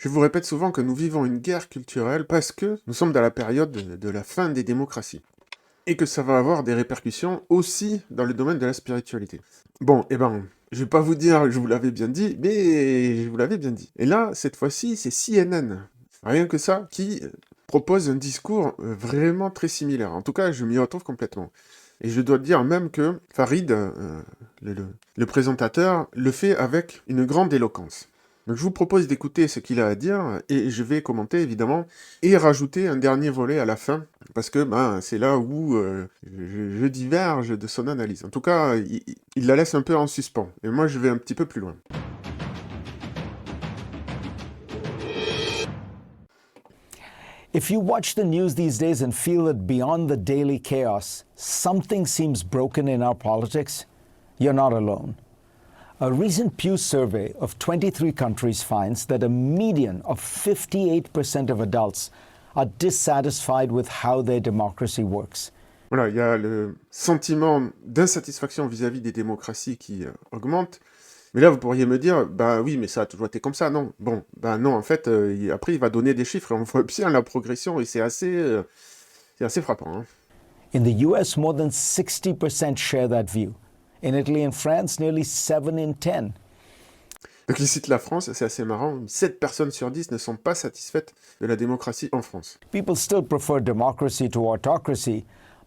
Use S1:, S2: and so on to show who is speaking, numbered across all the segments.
S1: Je vous répète souvent que nous vivons une guerre culturelle parce que nous sommes dans la période de la fin des démocraties. Et que ça va avoir des répercussions aussi dans le domaine de la spiritualité. Bon, je vais pas vous dire je vous l'avais bien dit, mais je vous l'avais bien dit. Et là, cette fois-ci, c'est CNN, rien que ça, qui propose un discours vraiment très similaire. En tout cas, je m'y retrouve complètement. Et je dois dire même que Farid, le présentateur, le fait avec une grande éloquence. Donc je vous propose d'écouter ce qu'il a à dire, et je vais commenter évidemment, et rajouter un dernier volet à la fin, parce que c'est là où je diverge de son analyse. En tout cas, il la laisse un peu en suspens, et moi je vais un petit peu plus loin.
S2: If you watch the news these days and feel that beyond the daily chaos, something seems broken in our politics, you're not alone. A recent Pew survey of 23 countries finds that a median of 58% of adults are dissatisfied with how their democracy works.
S1: Voilà, il y a le sentiment d'insatisfaction vis-à-vis des démocraties qui augmente. Mais là, vous pourriez me dire, bah oui, mais ça a toujours été comme ça, non? Bon, non, en fait, après, il va donner des chiffres, et on voit bien la progression, et c'est assez frappant, hein.
S2: In the US, more than 60% share that view. In Italy and France, nearly 7 in 10.
S1: Donc il cite la France, c'est assez marrant, 7 personnes sur 10 ne sont pas satisfaites de la démocratie en France.
S2: People still prefer democracy to autocracy,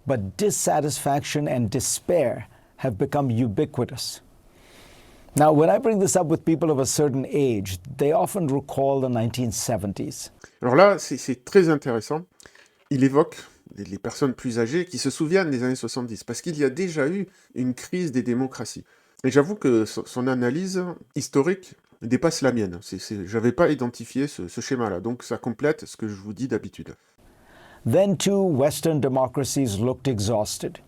S2: but dissatisfaction and despair have become ubiquitous. Now, when I bring this up with people of a certain age, they often recall the 1970s.
S1: Alors là, c'est très intéressant. Il évoque les personnes plus âgées qui se souviennent des années 70, parce qu'il y a déjà eu une crise des démocraties. Et j'avoue que son analyse historique dépasse la mienne. J'avais pas identifié ce schéma-là, donc ça complète ce que je vous dis d'habitude.
S2: Then too, Western democracies looked exhausted.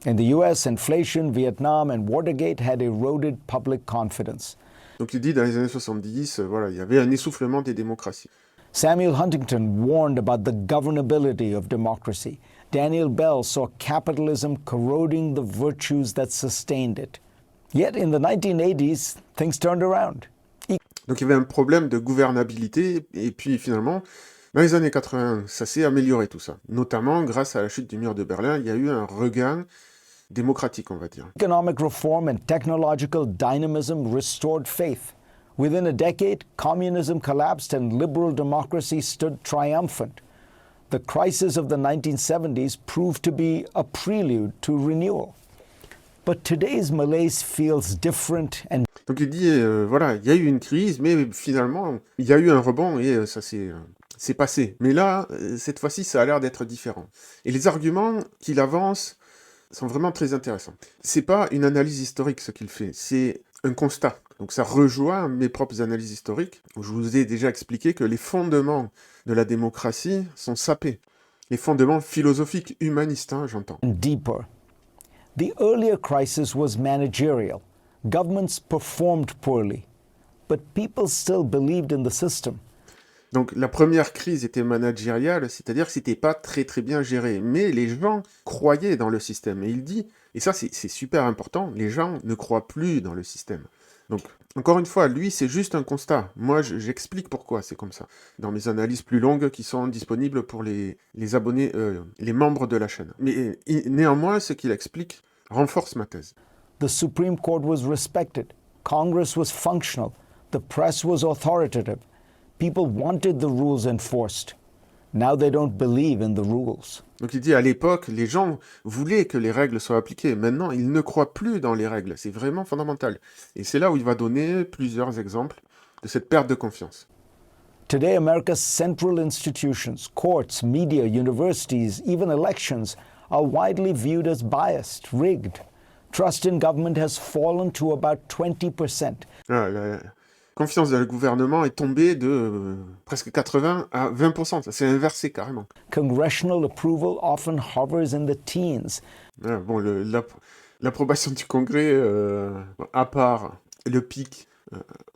S2: In the US, inflation, Vietnam, and Watergate had eroded public confidence.
S1: Donc il dit dans les années 70, voilà, il y avait un essoufflement des démocraties.
S2: Samuel Huntington warned about the governability of democracy. Daniel Bell saw capitalism corroding the virtues that sustained it. Yet in the 1980s, things turned around.
S1: Donc il y avait un problème de gouvernabilité, et puis finalement, dans les années 80, ça s'est amélioré tout ça. Notamment grâce à la chute du mur de Berlin, il y a eu un regain démocratique, on va dire.
S2: Economic reform and technological dynamism restored faith. Within a decade, communism collapsed and liberal democracy stood triumphant. The crisis of the 1970s proved to be a prelude to renewal. But today's malaise feels different and
S1: Donc il dit, voilà, il y a eu une crise, mais finalement, il y a eu un rebond et ça c'est passé. Mais là, cette fois-ci, ça a l'air d'être différent. Et les arguments qu'il avance sont vraiment très intéressants. C'est pas une analyse historique ce qu'il fait, c'est un constat. Donc ça rejoint mes propres analyses historiques, où je vous ai déjà expliqué que les fondements de la démocratie sont sapés. Les fondements philosophiques, humanistes, hein, j'entends.
S2: deeper. The earlier crisis was managerial. Governments performed poorly, but people still believed in the system.
S1: Donc la première crise était managériale, c'est-à-dire que c'était pas très très bien géré, mais les gens croyaient dans le système. Et il dit, et ça c'est super important, les gens ne croient plus dans le système. Donc encore une fois, lui c'est juste un constat. Moi j'explique pourquoi c'est comme ça, dans mes analyses plus longues qui sont disponibles pour les abonnés, les membres de la chaîne. Mais néanmoins, ce qu'il explique renforce ma thèse.
S2: The Supreme Court was respected. Congress was functional. The press was authoritative. People wanted the rules enforced. Now they don't believe in the rules.
S1: Donc il dit, à l'époque, les gens voulaient que les règles soient appliquées. Maintenant, ils ne croient plus dans les règles. C'est vraiment fondamental. Et c'est là où il va donner plusieurs exemples de cette perte de confiance.
S2: Today, America's central institutions, courts, media, universities, even elections, are widely viewed as biased, rigged. Trust in government has fallen to about 20%.
S1: La confiance dans le gouvernement est tombée de presque 80 à 20%. Ça s'est inversé carrément.
S2: Congressional approval often hovers in the teens.
S1: Bon, l'approbation du Congrès, à part le pic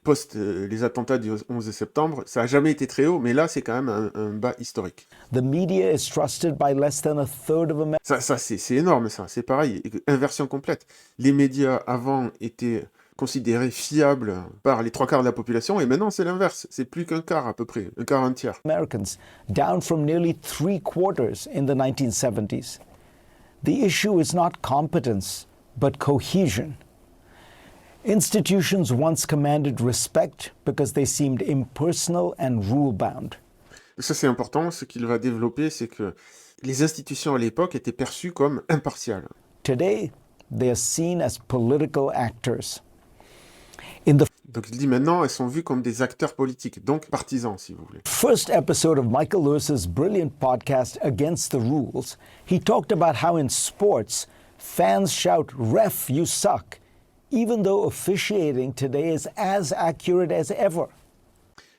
S1: post les attentats du 11 septembre, ça n'a jamais été très haut, mais là, c'est quand même un bas historique.
S2: The media is trusted by less than a third of Americans.
S1: Ça c'est énorme, ça. C'est pareil, inversion complète. Les médias, avant, étaient considéré fiable par les 3/4 de la population, et maintenant c'est l'inverse, c'est plus qu'un quart à peu près, un quart, un tiers.
S2: Americans, down from nearly 3/4 in the 1970s. The issue is not competence, but cohesion. Institutions once commanded respect because they seemed impersonal and rule-bound.
S1: Ça c'est important, ce qu'il va développer, c'est que les institutions à l'époque étaient perçues comme impartiales.
S2: Today, they are seen as political actors. In the
S1: Donc il dit maintenant, elles sont vues comme des acteurs politiques, donc partisans si vous voulez.
S2: first episode of Michael Lewis's brilliant podcast, Against the Rules, he talked about how in sports, fans shout, "Ref, you suck," even though officiating today is as accurate as ever.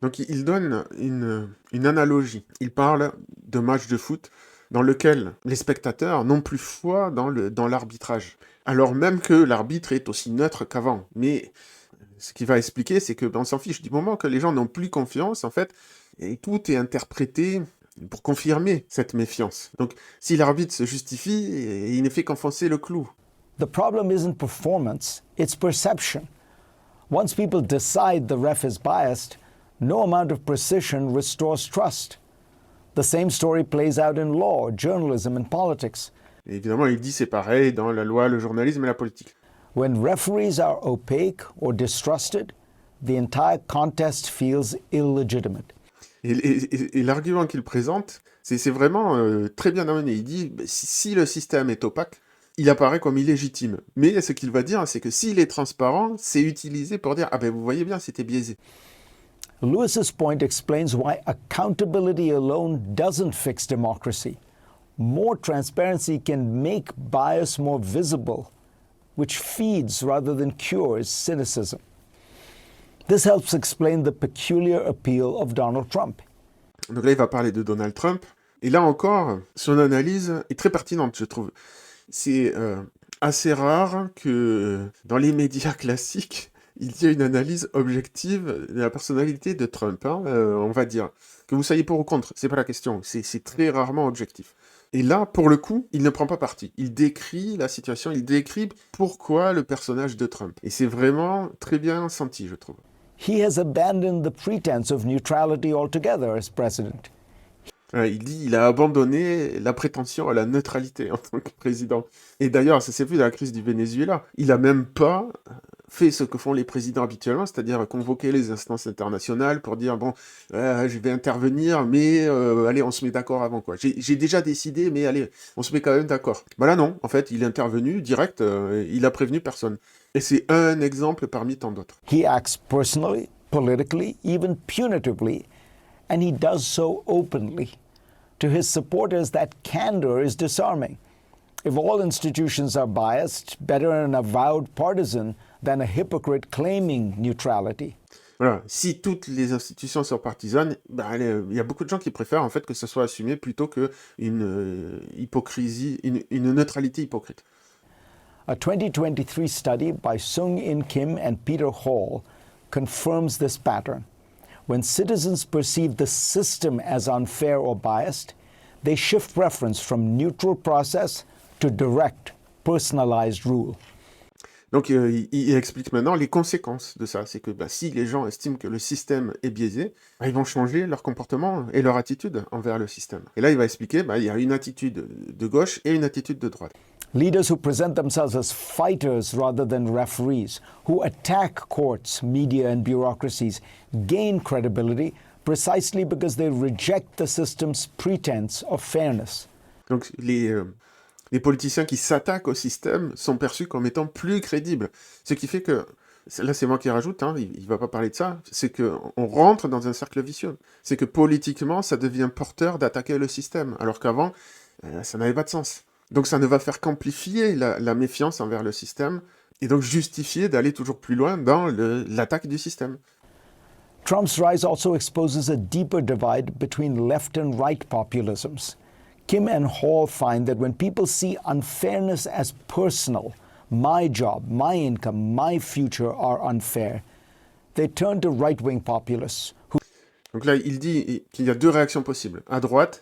S1: Donc il donne une analogie. Il parle de matchs de foot dans lequel les spectateurs n'ont plus foi dans l'arbitrage, alors même que l'arbitre est aussi neutre qu'avant. Mais ce qu'il va expliquer, c'est que on s'en fiche du moment que les gens n'ont plus confiance, en fait, et tout est interprété pour confirmer cette méfiance. Donc si l'arbitre se justifie, il ne fait qu'enfoncer le clou.
S2: The problem isn't performance, it's perception. Once people decide the ref is biased, no amount of precision restores trust. The same story plays out in law, journalism, and politics.
S1: Et évidemment, il dit c'est pareil dans la loi, le journalisme et la politique.
S2: When referees are opaque or distrusted, the entire contest feels illegitimate.
S1: Et l'argument qu'il présente, c'est vraiment très bien amené. Il dit si le système est opaque, il apparaît comme illégitime. Mais ce qu'il va dire, c'est que s'il est transparent, c'est utilisé pour dire ah ben vous voyez bien, c'était biaisé.
S2: Lewis's point explains why accountability alone doesn't fix democracy. More transparency can make bias more visible, which feeds rather than cures cynicism. This helps explain the peculiar appeal of Donald Trump.
S1: Donc là, il va parler de Donald Trump. Et là encore, son analyse est très pertinente, je trouve. C'est assez rare que dans les médias classiques, il y ait une analyse objective de la personnalité de Trump, hein, on va dire. Que vous soyez pour ou contre, c'est pas la question. C'est très rarement objectif. Et là, pour le coup, il ne prend pas parti. Il décrit la situation, il décrit pourquoi le personnage de Trump. Et c'est vraiment très bien senti, je trouve.
S2: He has abandoned the pretense of neutrality altogether as president.
S1: Il dit il a abandonné la prétention à la neutralité en tant que président. Et d'ailleurs, ça s'est vu dans la crise du Venezuela. Il a même pas fait ce que font les présidents habituellement, c'est-à-dire convoquer les instances internationales pour dire bon, je vais intervenir, mais allez, on se met d'accord avant quoi. J'ai déjà décidé, mais allez, on se met quand même d'accord. Bah là non, en fait, il est intervenu direct, il a prévenu personne. Et c'est un exemple parmi tant d'autres.
S2: He acts personally, politically, even punitively, and he does so openly. To his supporters, that candor is disarming. If all institutions are biased, better an avowed partisan than a hypocrite claiming neutrality.
S1: Voilà, si toutes les institutions sont partisanes, il y a beaucoup de gens qui préfèrent en fait que ce soit assumé plutôt qu'une hypocrisie, une neutralité hypocrite.
S2: A 2023 study by Sung-In Kim and Peter Hall confirms this pattern. When citizens perceive the system as unfair or biased, they shift preference from neutral process to direct, personalized rule.
S1: Donc il explique maintenant les conséquences de ça. C'est que si les gens estiment que le système est biaisé, ils vont changer leur comportement et leur attitude envers le système. Et là, il va expliquer, il y a une attitude de gauche et une attitude de droite.
S2: Leaders who present themselves as fighters rather than referees, who attack courts, media, and bureaucracies, gain credibility precisely because they reject the system's pretense of fairness.
S1: Donc les politiciens qui s'attaquent au système sont perçus comme étant plus crédibles. Ce qui fait que, là c'est moi qui rajoute, il ne va pas parler de ça, c'est qu'on rentre dans un cercle vicieux. C'est que politiquement, ça devient porteur d'attaquer le système, alors qu'avant, ça n'avait pas de sens. Donc ça ne va faire qu'amplifier la méfiance envers le système, et donc justifier d'aller toujours plus loin dans l'attaque du système.
S2: Trump's rise also exposes a deeper divide between left and right populisms. Kim and Hall find that when people see unfairness as personal, my job, my income, my future are unfair, they turn to right-wing populists who...
S1: Donc là, il dit qu'il y a deux réactions possibles. À droite,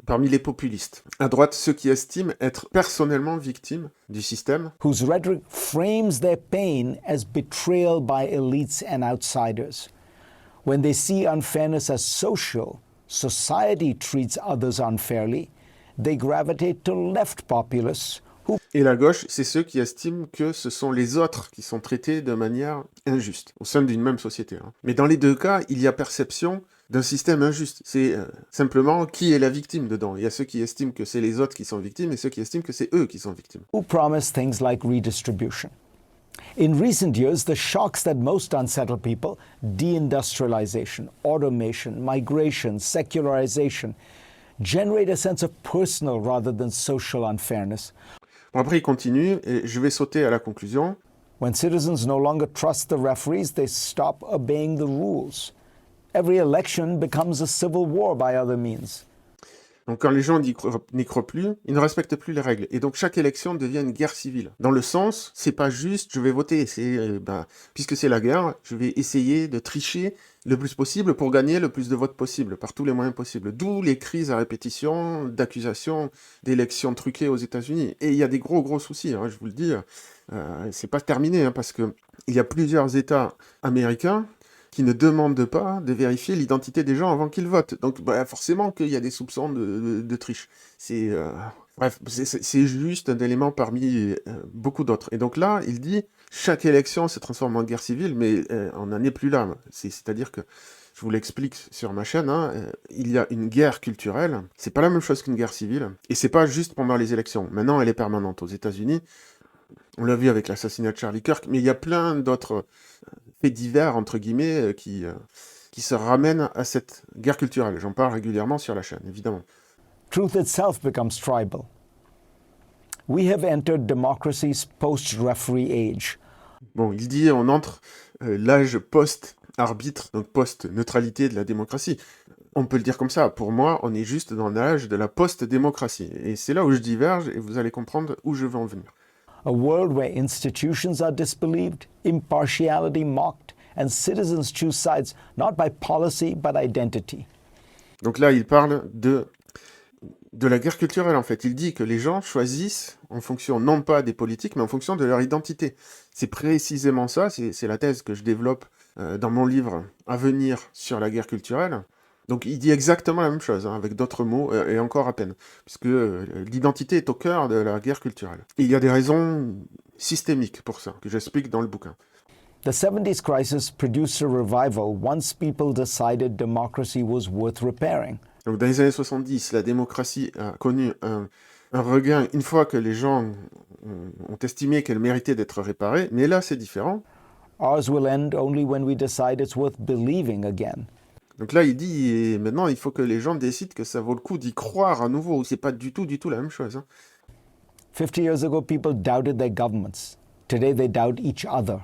S1: parmi les populistes. À droite, ceux qui estiment être personnellement victimes du système,
S2: whose rhetoric frames their pain as betrayal by elites and outsiders. When they see unfairness as social, society treats others unfairly, they gravitate to left populists who
S1: et la gauche, c'est ceux qui estiment que ce sont les autres qui sont traités de manière injuste, au sein d'une même société. Mais dans les deux cas, il y a perception d'un système injuste. C'est simplement qui est la victime dedans. Il y a ceux qui estiment que c'est les autres qui sont victimes et ceux qui estiment que c'est eux qui sont victimes.
S2: promise things like redistribution. In recent years, the shocks that most unsettle people, deindustrialization, automation, migration, secularization, generate a sense of personal rather than social unfairness.
S1: Bon, après, il continue, et je vais sauter à la conclusion.
S2: When citizens no longer trust the referees, they stop obeying the rules. Every election becomes a civil war by other means.
S1: Donc quand les gens n'y croient plus, ils ne respectent plus les règles. Et donc chaque élection devient une guerre civile. Dans le sens, c'est pas juste, je vais voter. C'est, puisque c'est la guerre, je vais essayer de tricher le plus possible pour gagner le plus de votes possible, par tous les moyens possibles. D'où les crises à répétition, d'accusations, d'élections truquées aux États-Unis. Et il y a des gros soucis, hein, je vous le dis. C'est pas terminé, hein, parce que il y a plusieurs États américains qui ne demandent pas de vérifier l'identité des gens avant qu'ils votent. Donc forcément qu'il y a des soupçons de triche. Bref, c'est juste un élément parmi beaucoup d'autres. Et donc là, il dit, chaque élection se transforme en guerre civile, mais on n'en est plus là. C'est-à-dire que, je vous l'explique sur ma chaîne, hein, il y a une guerre culturelle, c'est pas la même chose qu'une guerre civile, et c'est pas juste pendant les élections. Maintenant, elle est permanente. Aux États-Unis, on l'a vu avec l'assassinat de Charlie Kirk, mais il y a plein d'autres faits divers, entre guillemets, qui se ramènent à cette guerre culturelle. J'en parle régulièrement sur la chaîne, évidemment.
S2: Truth itself becomes tribal. We have entered democracy's post-referee age.
S1: Bon, il dit on entre l'âge post-arbitre, donc post-neutralité de la démocratie. On peut le dire comme ça. Pour moi, on est juste dans l'âge de la post-démocratie. Et c'est là où je diverge, et vous allez comprendre où je veux en venir.
S2: A world where institutions are disbelieved, impartiality mocked, and citizens choose sides not by policy but identity.
S1: Donc là, il parle de la guerre culturelle, en fait. Il dit que les gens choisissent en fonction, non pas des politiques, mais en fonction de leur identité. C'est précisément ça, c'est la thèse que je développe dans mon livre à venir sur la guerre culturelle. Donc il dit exactement la même chose, hein, avec d'autres mots, et encore à peine, puisque l'identité est au cœur de la guerre culturelle. Et il y a des raisons systémiques pour ça, que j'explique dans le bouquin.
S2: The 70s crisis produced a revival once people decided democracy was worth repairing.
S1: Donc dans les années 70, la démocratie a connu un regain une fois que les gens ont estimé qu'elle méritait d'être réparée, mais là c'est différent.
S2: Ours will end only when we decide it's worth believing again.
S1: Donc là, il dit, et maintenant, il faut que les gens décident que ça vaut le coup d'y croire à nouveau. C'est pas du tout la même chose. Hein.
S2: 50 years ago, people doubted their governments. Today, they doubt each other.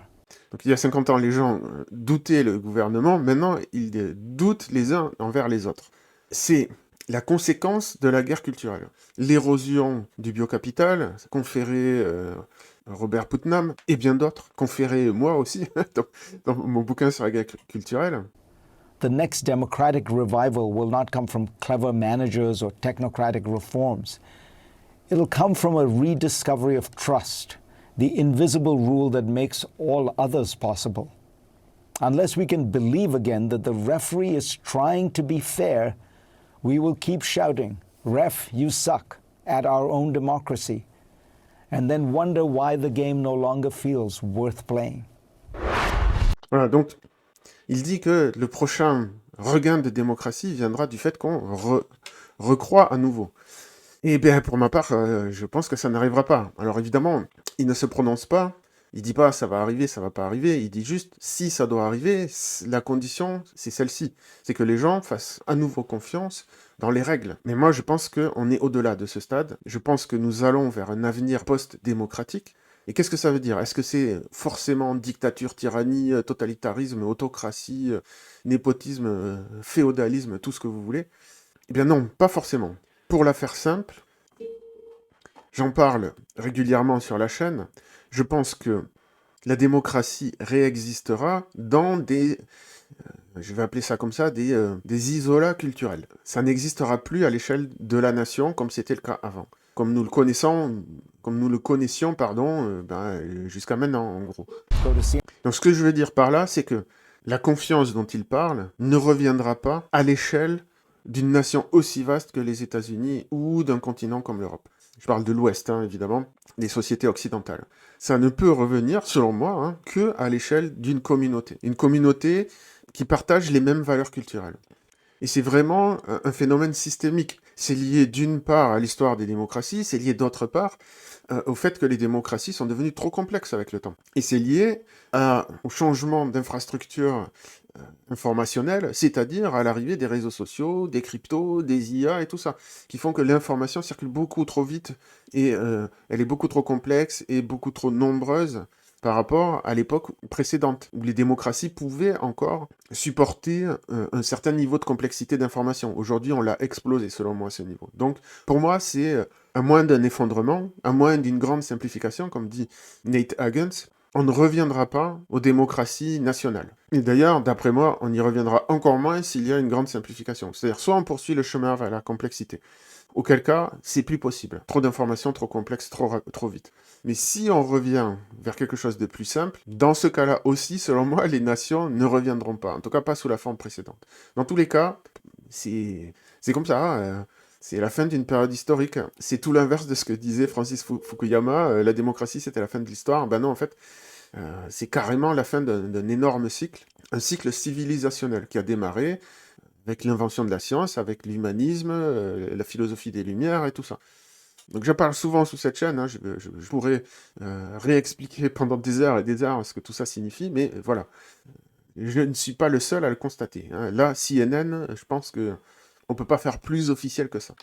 S1: Donc il y a 50 ans, les gens doutaient le gouvernement. Maintenant, ils doutent les uns envers les autres. C'est la conséquence de la guerre culturelle. L'érosion du biocapital, conféré Robert Putnam, et bien d'autres, conféré moi aussi, dans mon bouquin sur la guerre culturelle.
S2: The next democratic revival will not come from clever managers or technocratic reforms. It'll come from a rediscovery of trust, the invisible rule that makes all others possible. Unless we can believe again that the referee is trying to be fair, we will keep shouting, "Ref, you suck," at our own democracy, and then wonder why the game no longer feels worth playing.
S1: Voilà, donc il dit que le prochain regain de démocratie viendra du fait qu'on recroit à nouveau. Et bien, pour ma part, je pense que ça n'arrivera pas. Alors évidemment, il ne se prononce pas, il dit pas ça va arriver, ça va pas arriver, il dit juste si ça doit arriver, la condition, c'est celle-ci. C'est que les gens fassent à nouveau confiance dans les règles. Mais moi, je pense qu'on est au-delà de ce stade. Je pense que nous allons vers un avenir post-démocratique. Et qu'est-ce que ça veut dire? Est-ce que c'est forcément dictature, tyrannie, totalitarisme, autocratie, népotisme, féodalisme, tout ce que vous voulez? Eh bien non, pas forcément. Pour la faire simple, j'en parle régulièrement sur la chaîne, je pense que la démocratie réexistera dans des je vais appeler ça comme ça, des isolats culturels. Ça n'existera plus à l'échelle de la nation comme c'était le cas avant. Comme nous le connaissions, pardon, jusqu'à maintenant, en gros.
S2: go to see
S1: Donc ce que je veux dire par là, c'est que la confiance dont il parle ne reviendra pas à l'échelle d'une nation aussi vaste que les États-Unis ou d'un continent comme l'Europe. Je parle de l'Ouest, hein, évidemment, des sociétés occidentales. Ça ne peut revenir, selon moi, hein, que à l'échelle d'une communauté. Une communauté qui partage les mêmes valeurs culturelles. Et c'est vraiment un phénomène systémique. C'est lié d'une part à l'histoire des démocraties, c'est lié d'autre part au fait que les démocraties sont devenues trop complexes avec le temps. Et c'est lié au changement d'infrastructure informationnelle, c'est-à-dire à l'arrivée des réseaux sociaux, des cryptos, des IA et tout ça, qui font que l'information circule beaucoup trop vite et elle est beaucoup trop complexe et beaucoup trop nombreuse par rapport à l'époque précédente, où les démocraties pouvaient encore supporter un certain niveau de complexité d'information. Aujourd'hui, on l'a explosé, selon moi, ce niveau. Donc, pour moi, c'est à moins d'un effondrement, à moins d'une grande simplification, comme dit Nate Hagens, on ne reviendra pas aux démocraties nationales. Et d'ailleurs, d'après moi, on y reviendra encore moins s'il y a une grande simplification. C'est-à-dire, soit on poursuit le chemin vers la complexité, auquel cas, c'est plus possible. Trop d'informations, trop complexes, trop vite. Mais si on revient vers quelque chose de plus simple, dans ce cas-là aussi, selon moi, les nations ne reviendront pas. En tout cas, pas sous la forme précédente. Dans tous les cas, c'est comme ça. Hein, c'est la fin d'une période historique. C'est tout l'inverse de ce que disait Francis Fukuyama. La démocratie, c'était la fin de l'histoire. Ben non, en fait, c'est carrément la fin d'un énorme cycle. Un cycle civilisationnel qui a démarré avec l'invention de la science, avec l'humanisme, la philosophie des Lumières et tout ça. Donc je parle souvent sous cette chaîne, hein, je pourrais réexpliquer pendant des heures et des heures ce que tout ça signifie, mais voilà. Je ne suis pas le seul à le constater. Hein. Là, CNN, je pense que on peut pas faire plus officiel que ça.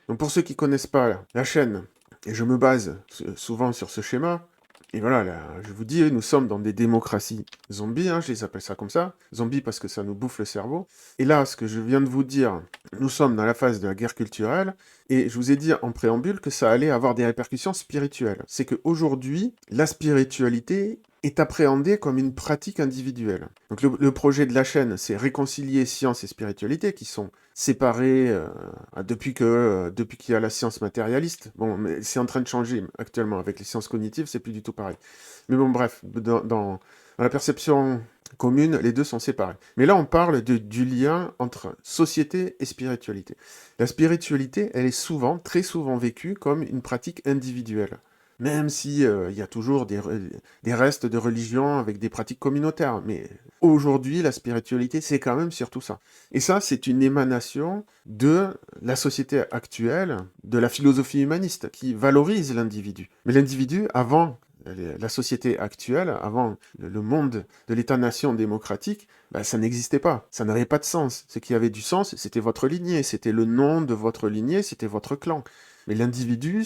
S1: Donc pour ceux qui connaissent pas la chaîne, et je me base souvent sur ce schéma, et voilà, là, je vous dis, nous sommes dans des démocraties zombies, hein, je les appelle ça comme ça, zombies parce que ça nous bouffe le cerveau. Et là, ce que je viens de vous dire, nous sommes dans la phase de la guerre culturelle, et je vous ai dit en préambule que ça allait avoir des répercussions spirituelles. C'est qu'aujourd'hui, la spiritualité est appréhendée comme une pratique individuelle. Donc le projet de la chaîne, c'est réconcilier science et spiritualité, qui sont séparés depuis qu'il y a la science matérialiste. Bon, mais c'est en train de changer actuellement. Avec les sciences cognitives, c'est plus du tout pareil. Mais bon, bref, dans la perception commune, les deux sont séparés. Mais là, on parle du lien entre société et spiritualité. La spiritualité, elle est souvent, très souvent vécue comme une pratique individuelle. Même si il y a toujours des restes de religion avec des pratiques communautaires. Mais aujourd'hui, la spiritualité, c'est quand même surtout ça. Et ça, c'est une émanation de la société actuelle, de la philosophie humaniste, qui valorise l'individu. Mais l'individu, avant la société actuelle, avant le monde de l'État-nation démocratique, bah, ça n'existait pas. Ça n'avait pas de sens. Ce qui avait du sens, c'était votre lignée, c'était le nom de votre lignée, c'était votre clan. Mais l'individu,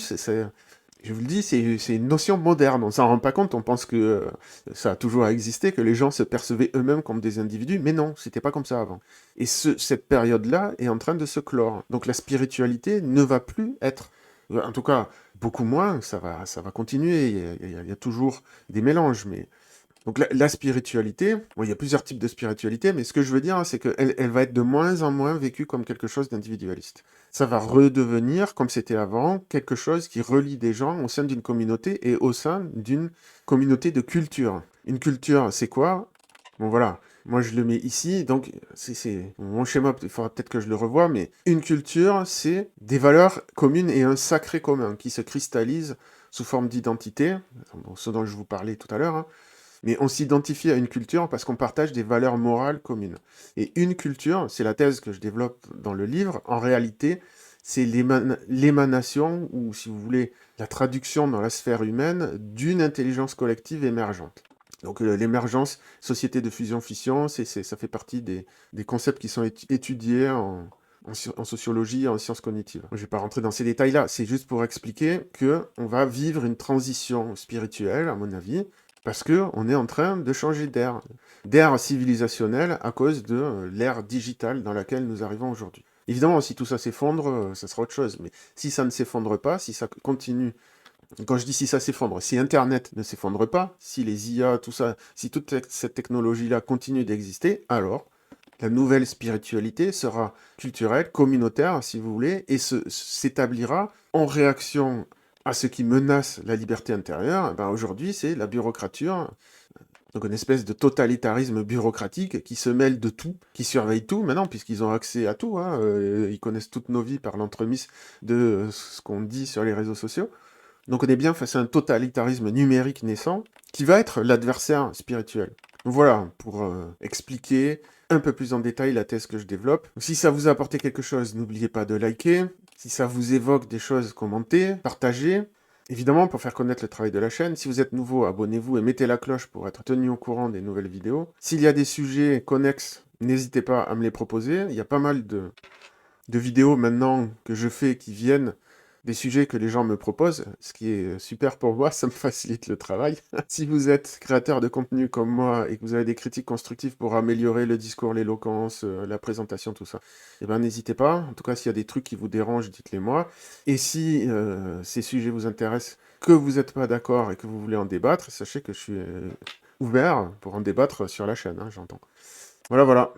S1: je vous le dis, c'est une notion moderne. On s'en rend pas compte, on pense que ça a toujours existé, que les gens se percevaient eux-mêmes comme des individus, mais non, c'était pas comme ça avant. Et cette période-là est en train de se clore. Donc la spiritualité ne va plus être, en tout cas, beaucoup moins, ça va continuer, il y a toujours des mélanges, mais... Donc la spiritualité, bon, il y a plusieurs types de spiritualité, mais ce que je veux dire, c'est qu'elle va être de moins en moins vécue comme quelque chose d'individualiste. Ça va redevenir, comme c'était avant, quelque chose qui relie des gens au sein d'une communauté et au sein d'une communauté de culture. Une culture, c'est quoi? Bon voilà, moi je le mets ici, donc c'est mon schéma, il faudra peut-être que je le revoie, mais une culture, c'est des valeurs communes et un sacré commun qui se cristallise sous forme d'identité, ce dont je vous parlais tout à l'heure, hein. Mais on s'identifie à une culture parce qu'on partage des valeurs morales communes. Et une culture, c'est la thèse que je développe dans le livre, en réalité, c'est l'émanation, ou si vous voulez, la traduction dans la sphère humaine d'une intelligence collective émergente. Donc l'émergence, société de fusion-fission, ça fait partie des concepts qui sont étudiés en sociologie et en sciences cognitives. Je ne vais pas rentrer dans ces détails-là, c'est juste pour expliquer qu'on va vivre une transition spirituelle, à mon avis, parce qu'on est en train de changer d'ère civilisationnelle à cause de l'ère digitale dans laquelle nous arrivons aujourd'hui. Évidemment, si tout ça s'effondre, ça sera autre chose, mais si ça ne s'effondre pas, si ça continue, quand je dis si ça s'effondre, si Internet ne s'effondre pas, si les IA, tout ça, si toute cette technologie-là continue d'exister, alors La nouvelle spiritualité sera culturelle, communautaire, si vous voulez, et s'établira en réaction à ce qui menace la liberté intérieure. Eh ben aujourd'hui, c'est la bureaucrature, donc une espèce de totalitarisme bureaucratique qui se mêle de tout, qui surveille tout maintenant, puisqu'ils ont accès à tout. Ils connaissent toutes nos vies par l'entremise de ce qu'on dit sur les réseaux sociaux. Donc on est bien face à un totalitarisme numérique naissant, qui va être l'adversaire spirituel. Donc voilà, pour expliquer un peu plus en détail la thèse que je développe. Si ça vous a apporté quelque chose, n'oubliez pas de liker. Si ça vous évoque des choses, commentez, partagez. Évidemment, pour faire connaître le travail de la chaîne, si vous êtes nouveau, abonnez-vous et mettez la cloche pour être tenu au courant des nouvelles vidéos. S'il y a des sujets connexes, n'hésitez pas à me les proposer. Il y a pas mal de vidéos maintenant que je fais qui viennent des sujets que les gens me proposent, ce qui est super pour moi, ça me facilite le travail. Si vous êtes créateur de contenu comme moi et que vous avez des critiques constructives pour améliorer le discours, l'éloquence, la présentation, tout ça, eh ben n'hésitez pas. En tout cas, s'il y a des trucs qui vous dérangent, dites-les moi. Et si ces sujets vous intéressent, que vous n'êtes pas d'accord et que vous voulez en débattre, sachez que je suis ouvert pour en débattre sur la chaîne, j'entends. Voilà, voilà.